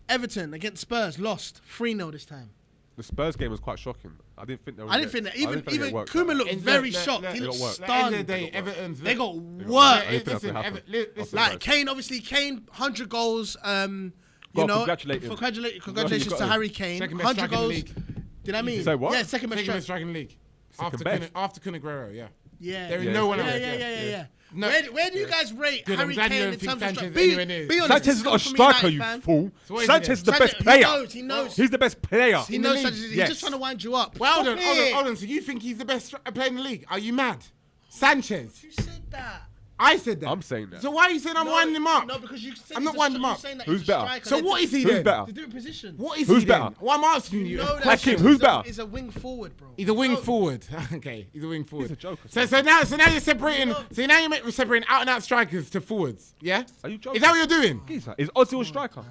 C: Everton against Spurs lost 3-0 this time.
D: The Spurs game was quite shocking. I didn't think that.
C: I didn't think that. Even Koeman looked
B: And
C: very
B: look,
C: shocked.
B: look,
C: He
B: look,
C: looked
B: at the end of the
C: stunned.
B: day, Everton's.
C: They got
D: I
C: worked.
D: didn't think
B: Listen,
D: that happened.
B: listen.
C: Like Kane, obviously Kane, 100 goals. You
D: Well,
C: know,
D: congratulate him.
C: congratulations
D: got
C: to
D: him.
C: Harry Kane.
B: Second best
C: 100
B: striker in the
C: goals.
B: league.
C: Did you know what I mean?
D: Say what?
C: Yeah, second best
B: Second best
C: striker.
B: striker in the league.
D: Second best?
B: After Kun Aguero, yeah.
C: Yeah.
B: There is
D: Yeah.
B: no one
C: Yeah,
B: else.
C: yeah.
B: No.
C: Where do you guys rate
B: Good, I'm
C: Harry
B: glad you
C: Kane
B: don't
C: in
B: think
C: terms of
B: Sanchez
C: striker?
B: anywhere near.
C: Be honest.
D: Sanchez is not a
C: Come from
D: striker,
C: United
D: you
C: fan.
D: fool.
B: So what is
D: Sanchez
B: he
D: is the
C: then?
D: best
C: Sanchez-
D: player.
C: He knows.
D: He's the best player.
C: He
B: In the
C: knows
B: league.
C: Sanchez. He's
D: Yes.
C: just trying to wind you up.
B: Well,
C: Stop it.
B: hold on. So you think he's the best player in the league? Are you mad? Sanchez.
C: Who said that?
B: I said that.
D: I'm saying that.
B: So why are you saying I'm winding him up?
C: No, because you said
B: I'm not
C: he's a
B: winding him
C: you're
B: up.
C: saying that
D: Who's
C: he's a
D: better?
C: striker.
B: So
C: They're
B: what is he
D: Who's
B: then?
D: better?
C: They're doing position.
B: What is
D: Who's
B: he then?
D: better?
B: Well, I'm asking you.
C: No,
B: a
C: that
B: question.
D: Hakim, who's better?
C: He's a wing forward, bro.
B: He's a wing
C: No.
B: forward. Okay, he's a wing forward.
D: He's a joker.
B: So now you're separating. So now you're separating out and out strikers to forwards. Yeah.
D: Are you joking?
B: Is that what you're doing?
D: Is Ozil a striker?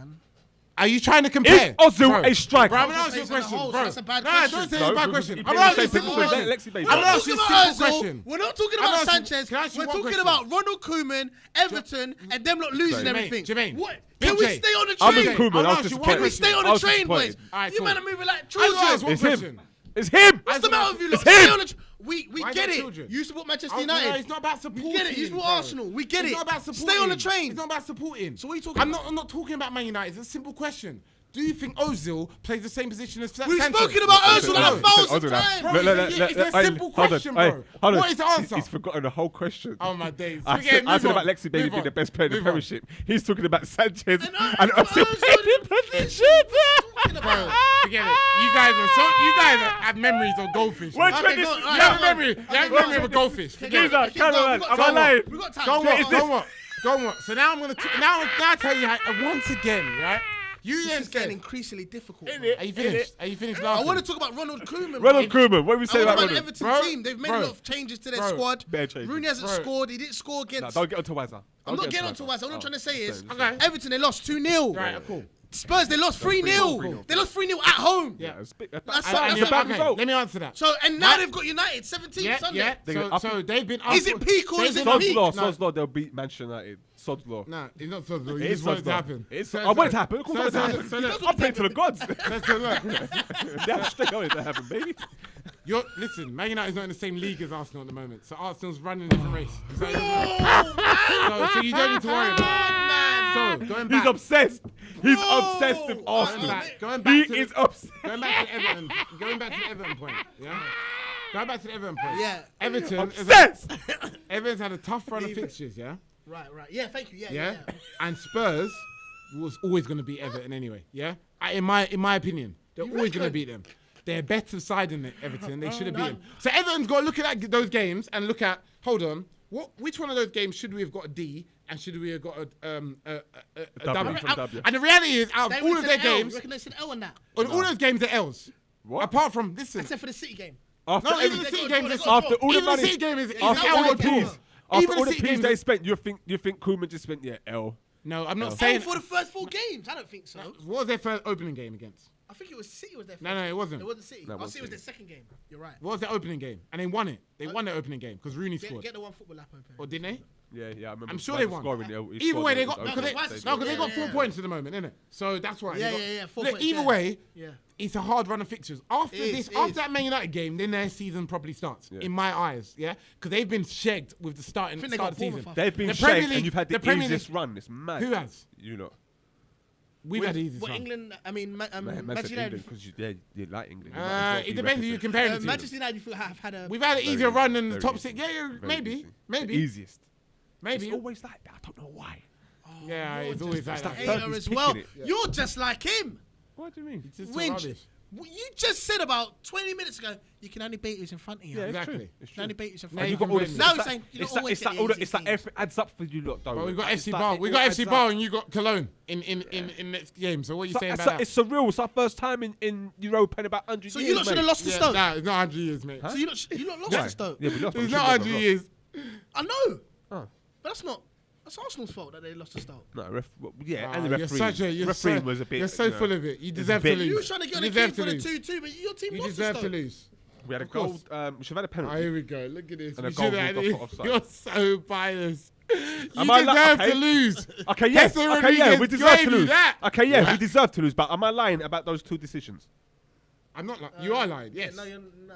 B: Are you trying to compare?
D: Is Ozil
B: Bro,
D: a striker?
B: Bro, I'm gonna ask you a
C: He's in the
B: question,
C: hole, so
B: bro.
C: that's a bad
B: No,
C: question.
B: don't say
D: No,
B: it's a bad
D: because
B: question.
D: he
B: I'm
D: played
B: gonna
D: the
B: ask you a
D: same
B: simple
D: position.
B: question.
D: Lexi Bates.
B: I'm gonna ask you
C: Talking
B: a
C: about
B: simple
C: Ozil,
B: question.
C: we're not talking
B: I'm
C: about
B: asking-
C: Sanchez.
B: can I ask you
C: We're
B: one
C: talking
B: question?
C: about Ronald Koeman, Everton, and them not losing
B: Jermaine,
C: everything.
B: Jermaine,
C: What?
B: Big
C: Can we
B: J.
C: stay on the
D: I'm
C: train?
D: with Koeman.
B: I'll
D: I was
B: ask you
D: disappointed.
B: one
C: Can we stay on
D: I
C: the
D: was
C: train, boys?
D: disappointed.
B: Alright,
C: You
B: cool.
C: man are moving like
B: I'll
C: children.
B: ask one
D: It's
B: question.
D: him. It's him.
C: What's the matter with you? Look,
D: It's him.
C: stay on the. We
B: Why
C: get
B: is that
C: it.
B: children?
C: You support Manchester
B: No,
C: United.
B: it's not about supporting.
C: We get it. You support
B: bro.
C: Arsenal. We get
B: It's
C: it.
B: not about supporting.
C: Stay on the train.
B: It's not about supporting.
C: So what are you talking about?
B: I'm not talking about Man United. It's a simple question. Do you think Ozil plays the same position as
C: We've
B: Sanchez?
C: spoken about Ozil like a
D: Ozil,
C: thousand
D: Ozil,
C: times.
B: Bro, it's a simple question, bro. What is the answer?
D: He's forgotten the whole question.
B: Oh my days.
D: I
B: Forget it,
D: said
B: move
D: about
B: on.
D: Lexi Bailey
B: Move
D: being
B: on.
D: the best player in the
B: Move on.
D: Premiership. He's talking about Sanchez
C: And
D: and Ozil playing in position.
B: Bro, forget it. You guys have memories of goldfish.
D: What
B: man.
D: when
C: Okay,
D: this?
C: go on,
B: You
C: alright,
B: have a
C: go on.
B: memory. You have a memory of a goldfish. Forget it.
D: Geezer, cameraman, am I live?
C: We got time.
B: Go on,
C: Go
B: go on. Go on. So now I'm gonna now tell you how, once again, right? You
C: This
B: then
C: is getting
B: said,
C: increasingly difficult.
D: In
C: bro.
D: it.
B: are you finished? Are you finished
C: I
B: laughing?
C: want to talk about Ronald Koeman.
D: Ronald
C: bro.
D: Koeman. What do we say
C: I
D: about
C: want to
D: Ronald?
C: Everton
B: Bro,
C: team. They've made
B: bro,
C: a lot of changes to their
B: bro.
C: squad.
D: Bare changes.
C: Rooney hasn't
B: Bro.
C: scored. He didn't score
D: Nah,
C: against.
D: don't get onto Wazza.
C: I'm not getting onto West. What I'm trying to say is,
B: Okay.
C: Everton, they lost 2-0.
B: Right, cool.
C: Spurs, they lost 3-0.
D: 3-0.
C: They lost 3-0 at home.
B: Yeah.
D: That's
C: That's
D: a bad
B: Okay,
D: result.
B: let me answer that.
C: So, and now they've got United 17
B: Yeah,
C: Sunday.
B: yeah.
D: They
B: So,
D: got-
B: so they've been.
C: Is it peak or is it
B: they've
C: peak?
B: been-
D: Sod's law,
B: No,
D: Sod's law, they'll beat Manchester United. Sod's law.
B: No, it's not so good.
D: It
B: You
D: is
B: just want it
D: Sod's
B: to
D: law.
B: happen.
D: It's- I want it to happen. Of course I want it to happen.
B: So look,
D: I'm praying to the gods.
B: so look,
D: Damn straight on it to happen, baby.
B: listen, Man United's not in the same league as Arsenal at the moment, so Arsenal's running a different race. So, so you don't need to worry about it. So going back,
D: He's obsessed. He's
C: Bro.
D: obsessed with Arsenal.
B: Going
D: He
B: back to
D: is obsessed.
B: going back to Everton. Going back to the Everton point. Yeah. Going back to the Everton point.
C: Yeah.
B: Everton.
D: Obsessed.
B: Everton's had a tough run of fixtures. Yeah.
C: Right. Yeah, thank you. Yeah.
B: Yeah. And Spurs was always going to beat Everton anyway. Yeah. In my opinion, they're always going to
C: reckon?
B: beat them. They're a better side than Everton. They should have beaten. So Everton's got to look at those games and look at. Hold on. Which one of those games should we have got a D and should we have got a W?
D: from W.
B: And the reality is, out of all of their games,
C: You reckon there's an L on that?
B: on all those games are L's.
D: What?
B: Apart from listen,
C: Except for the City game.
D: After
B: no, even
D: every-
B: the City
C: got-
B: games.
C: they
B: is-
C: got-
D: after all the
B: even the
D: money,
B: City game is
D: after
B: L
D: all the
B: or P.
D: peas, after
B: Even
D: all
B: the
D: the
B: City
D: peas
B: games
D: they
B: is-
D: spent, you think Koeman just spent L?
B: No, I'm not
C: Oh,
B: saying.
C: for the first 4 games? I don't think so.
B: What was their first opening game against?
C: I think it was City was their first.
B: No, it wasn't.
C: It wasn't City.
D: No, it
C: I'll
D: wasn't
C: say it was their
D: City.
C: second game. You're right.
B: What was their opening game? And they won it. They won their opening game because Rooney
C: Get,
B: scored.
C: get the one football app open.
B: Or didn't they?
D: Yeah, I remember.
B: I'm sure they won. Either way, they got because they got 4 points at the moment, innit? So that's why.
C: Yeah. 4
B: Look,
C: points.
B: either way,
C: Yeah.
B: it's a hard run of fixtures. After that Man United game, then their season properly starts.
D: Yeah.
B: In my eyes, yeah, because they've been shagged with the start of the season.
D: They've been
B: The
D: shagged,
B: Premier
D: and you've had the
B: Premier
D: easiest run. It's mad.
B: Who has?
D: You lot.
B: We've had the easiest run.
C: England, I mean,
D: Man
C: Manchester
D: said
C: United.
D: England because you like England.
B: It depends who you compare it to.
C: Manchester United have had a.
B: We've had an easier run than the top six. Yeah, maybe.
D: The easiest.
B: Maybe.
D: It's always like that. I don't know why.
B: Yeah, it's always like that.
C: Hater as well. You're just like him.
D: What do you mean?
B: It's just
C: Winch.
B: rubbish.
C: You just said about 20 minutes ago, you can only beat who's in front of you.
D: Yeah,
B: Exactly.
D: It's
C: You can
D: true.
C: only beat who's in
B: Now
C: front
B: you
C: of
B: got
C: you.
B: all this.
C: Now he's saying you don't always
D: It's like everything adds up for you lot, though.
B: But we got FC
D: It's
B: Bar.
D: like
B: We
D: it
B: got
D: all
B: FC
D: adds
B: Bar,
D: up.
B: and you got Cologne in next game. So what are you saying
D: It's
B: about that?
D: it's surreal. It's our first time in Europe in about 100
C: So
D: years.
C: you lot should have lost to Stoke.
B: Nah, it's not 100 years, mate.
C: So you lot lost
D: Why?
C: to Stoke.
D: Yeah, we lost.
B: It's not 100 years.
C: I know.
D: Oh.
C: But that's Arsenal's fault that they lost to Stoke.
D: No, and the
B: You're
D: referee.
B: such
D: Was a bit.
B: You're so full of it. You deserve to
D: bit-
B: lose.
C: You were trying to get on the
B: deserve
C: game for
B: to
C: the
B: lose.
C: 2-2, but your team
B: You
C: lost
B: deserve
C: to
B: to
C: Stoke.
B: lose.
D: We had a
B: Of course.
D: goal. We should have had a
B: Oh,
D: penalty.
B: here we go. Look at this.
D: And a
B: We
D: goal
B: should have
D: ruled
B: had
D: off
B: it.
D: for offside.
B: You're so biased. You
D: Am I
B: deserve
D: okay?
B: to lose.
D: Okay, yes.
B: Jesse
D: Okay, yeah. We
B: Rodriguez
D: deserve
B: gave
D: to
B: you
D: lose.
B: that.
D: Okay, yeah. We deserve to lose. But am I lying about those two decisions?
B: I'm not lying. You are lying. Yes.
C: No,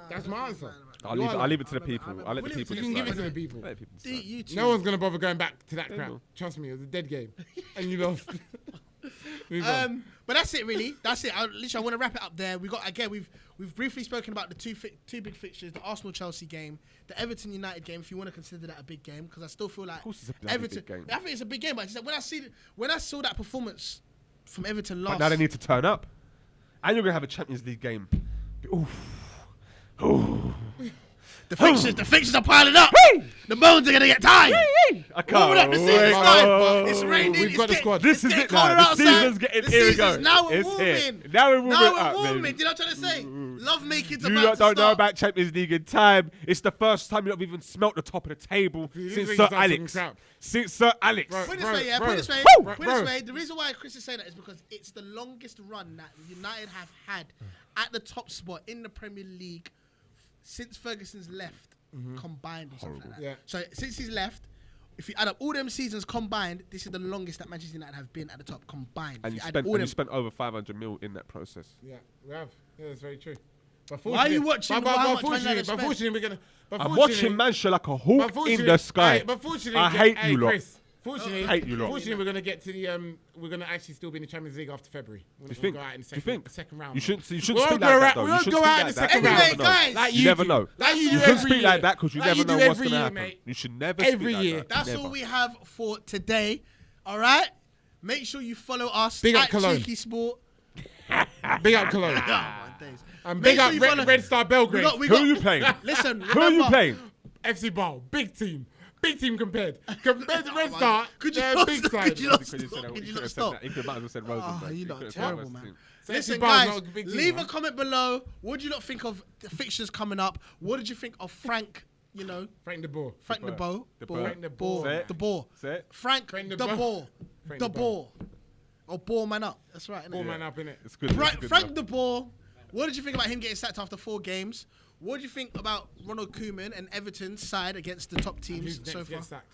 B: That's my answer.
D: I'll leave it to the people. I'll let the
C: William,
D: people
B: You can give it
D: decide.
B: to the people.
D: Let the people decide.
C: You two.
B: No one's gonna bother going back to that
D: They
B: crap.
D: will.
B: Trust me, it was a dead game, and you lost. Move on.
C: But that's it, really. That's it. Literally, I want to wrap it up there. We've briefly spoken about the two big fixtures: the Arsenal Chelsea game, the Everton United game. If you want to consider that a big game, because I still feel like
D: course it's a bloody
C: Everton.
D: big game.
C: I think it's a big game, but it's like when I saw that performance from Everton last.
D: But now they need to turn up, and you're gonna have a Champions League game. Oof. Ooh.
C: The fixtures are piling up. The bones are gonna get tired.
D: I can't
C: Warming up, the season's
D: wait.
C: starting. It's raining.
B: We've got the squad.
D: This is
C: getting
D: it
C: colder
D: now. The
C: outside.
D: season's getting
C: The
D: here we
C: season's
D: go.
C: now we're
D: It's
C: warming.
D: here. Now we're warming
C: Now we're
D: up,
C: warming.
D: baby.
C: Do you know what I'm trying to say? Love making's
D: You
C: about
D: lot
C: to
D: don't know
C: start.
D: about Champions League in time. It's the first time you've even smelt the top of the table
B: You
D: since
B: think
D: Sir
B: it's like
D: Alex.
B: some crap.
D: Since Sir Alex.
B: Bro.
C: Put it this way, yeah. Put it this way.
B: Woo!
C: Put it this
B: Bro.
C: way. The reason why Chris is saying that is because it's the longest run that United have had at the top spot in the Premier League since Ferguson's left combined or something like that.
B: Yeah.
C: So since he's left, if you add up all them seasons combined, this is the longest that Manchester United have been at the top combined.
D: And
C: If
D: you
C: add
D: spent,
C: all
D: and you
C: them-
D: spent over 500 mil in that process.
B: Yeah, we have. Yeah, that's very true. But
C: Why are you watching?
B: But
C: why much
B: fortunately,
C: United spend?
B: we're gonna.
D: I'm watching Manchester like a hawk in the sky.
B: But fortunately,
D: I hate you lot.
B: Chris, fortunately,
D: I hate you lot.
B: Fortunately, we're gonna get to the. We're gonna actually still be in the Champions League after February. We'll
D: Do you think?
B: Go out in the
D: Do you
B: second,
D: think?
B: the second round.
D: You shouldn't
B: We
D: speak
B: won't
D: like
B: go
D: that,
B: out-
D: though.
B: we
D: You
B: won't
D: shouldn't
B: go
D: speak
B: out in
D: like
B: the
D: that. 'cause
B: second
D: you
C: round.
D: never know.
C: Anyway, guys.
B: Like
D: You never know.
B: Like you
D: You
B: do
D: shouldn't
B: every
D: speak
B: year.
D: like that because you
B: Like
D: never
B: you
D: know
B: do
D: what's
B: every
D: going to
B: year,
D: happen.
B: mate.
D: You should never
B: Every
D: speak
B: year.
D: like that.
C: That's
D: Never.
C: all we have for today. All right. Make sure you follow us
B: Big up
C: at
B: Cologne.
C: Cheekysport.
B: Big up Cologne.
C: Oh, my days.
B: And
C: Make
B: big
C: sure
B: up
C: you follow-
B: Red Star Belgrade.
C: We
D: Who
C: got-
D: are you playing?
C: Listen,
D: Who are you
C: remember-
D: playing?
B: FC Ball, big team. Big team compared. Compared to Red
C: Oh my-
B: Star,
C: Could you
B: they're
C: not
B: big
C: stop?
B: side.
C: Could you not
D: Because you
C: stop?
D: said
C: Could you
D: you
C: not
D: could have said
C: stop?
D: that. You might as well said Rosenberg.
C: Oh, you
D: You
C: lot
D: could
C: are
D: have said
C: terrible,
D: West
C: man.
D: Team.
C: Listen,
B: Ball's
C: guys,
B: not a big team,
C: leave
B: man.
C: a comment below. What do you not think of the fixtures coming up? What did you think of Frank? You know,
B: Frank de Boer.
C: Frank the Boer.
D: De
C: Boer.
D: Boer.
B: Frank de Boer.
C: Boer.
D: Say it.
C: The Boer.
D: Say it.
C: Frank
B: Frank
C: the
B: de Boer.
C: Boer.
B: Frank
C: The
B: de Boer.
C: Boer. Or Boer man up. That's right.
B: Ball
C: innit?
B: man up in it.
D: It's good. It's
C: Frank,
D: good
C: Frank
D: enough.
C: the Boer. What did you think about him getting sacked after 4 games? What do you think about Ronald Koeman and Everton's side against the top teams
B: Who's next
C: so
B: to
C: far?
B: get sacked?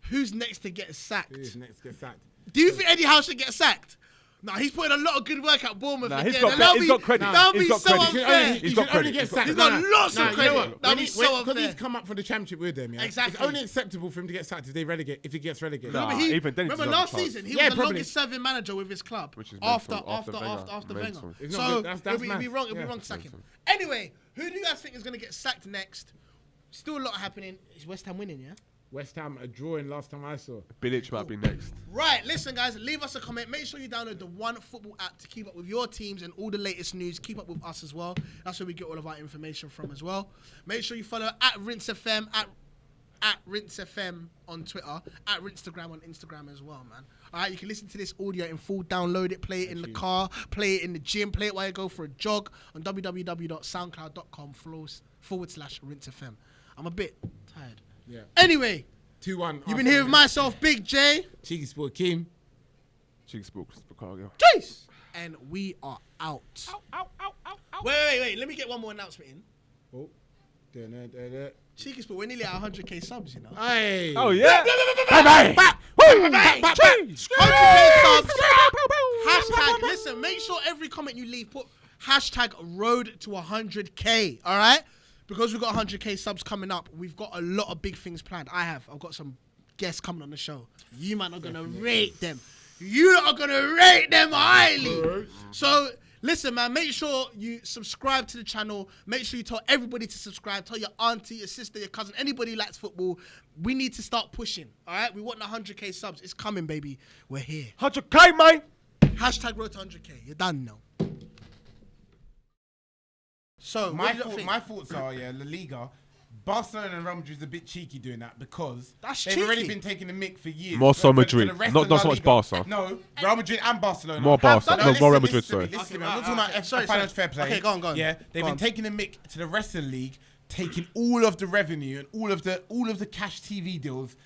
C: Who's next to get sacked?
B: Who's next to get sacked?
C: Do you think Eddie Howe should get sacked? No, he's putting a lot of good work at Bournemouth.
D: Nah,
C: again.
D: he's got
C: And that'll
D: he's
C: be-
D: got credit.
C: That'll
D: He's
C: be
D: got
C: so
D: credit.
C: unfair.
D: He's got
B: only
D: credit.
B: get
D: He's got
B: sacked.
C: He's got lots of
B: You know
C: credit.
B: what?
C: That'll be so
B: Because
C: unfair.
B: he's come up from the championship with them, yeah.
C: Exactly.
B: It's only acceptable for him to get sacked if they relegate. If he gets relegated.
D: Nah.
C: Remember,
D: even then he
C: remember
D: deserves
C: last
D: a chance.
C: season, he
B: Yeah,
C: was the
B: probably.
C: longest serving manager with his club
D: Which is
C: after
D: mental. After
C: Wenger.
D: Mental.
B: It's not
C: So
B: good. That's
C: it'd be
B: mad.
C: wrong. It'd be
B: Yeah.
C: wrong to sack him. Anyway, who do you guys think is going to get sacked next? Still a lot happening. Is West Ham winning? Yeah.
B: West Ham a drawing last time I saw.
D: Bilic might be next.
C: Right, listen, guys, leave us a comment. Make sure you download the One Football app to keep up with your teams and all the latest news. Keep up with us as well. That's where we get all of our information from as well. Make sure you follow at RinseFM, at RinseFM on Twitter, at Rinstagram on Instagram as well, man. All right, you can listen to this audio in full, download it, play it in the car, play it in the gym, play it while you go for a jog on www.soundcloud.com/RinseFM. I'm a bit tired.
B: Yeah.
C: Anyway,
B: 2-1.
C: you've been here with myself, Big J.
B: Cheekysport Akeem.
D: Cheekysport Christopher Cargill.
C: Chase! And we are out.
D: Ow, ow, ow, ow, ow.
C: Wait. Let me get one more announcement in.
B: Oh.
C: Cheekysport, we're nearly at 100k subs, you know.
B: Hey.
D: Oh yeah.
B: Bye bye.
C: 100k subs. Hashtag, listen, make sure every comment you leave, put hashtag road to 100k, all right? Because we've got 100k subs coming up, we've got a lot of big things planned. I've got some guests coming on the show. You man are going to rate them. You are going to rate them highly. So, listen, man, make sure you subscribe to the channel. Make sure you tell everybody to subscribe. Tell your auntie, your sister, your cousin, anybody who likes football. We need to start pushing, all right? We want the 100k subs. It's coming, baby. We're here.
D: 100k, mate.
C: Hashtag road to 100k. You're done now. So,
B: My thoughts are, La Liga, Barcelona and Real Madrid's a bit cheeky doing that because
C: That's
B: they've
C: cheeky.
B: already been taking the mick for years.
D: More so
B: For
D: Madrid.
B: the rest
D: Not
B: of La
D: so much
B: Liga.
D: Barca.
B: No, Real Madrid and Barcelona.
D: More Barca.
C: done
D: No,
C: it.
D: more Real
B: Listen
D: Madrid,
B: to me,
D: sorry.
B: listen to me.
C: Okay,
B: I'm not talking about
C: sorry,
B: financial
C: sorry.
B: fair play.
C: Okay, go on.
B: Yeah, they've been taking the mick to the rest of the league, taking all of the revenue and all of the cash TV deals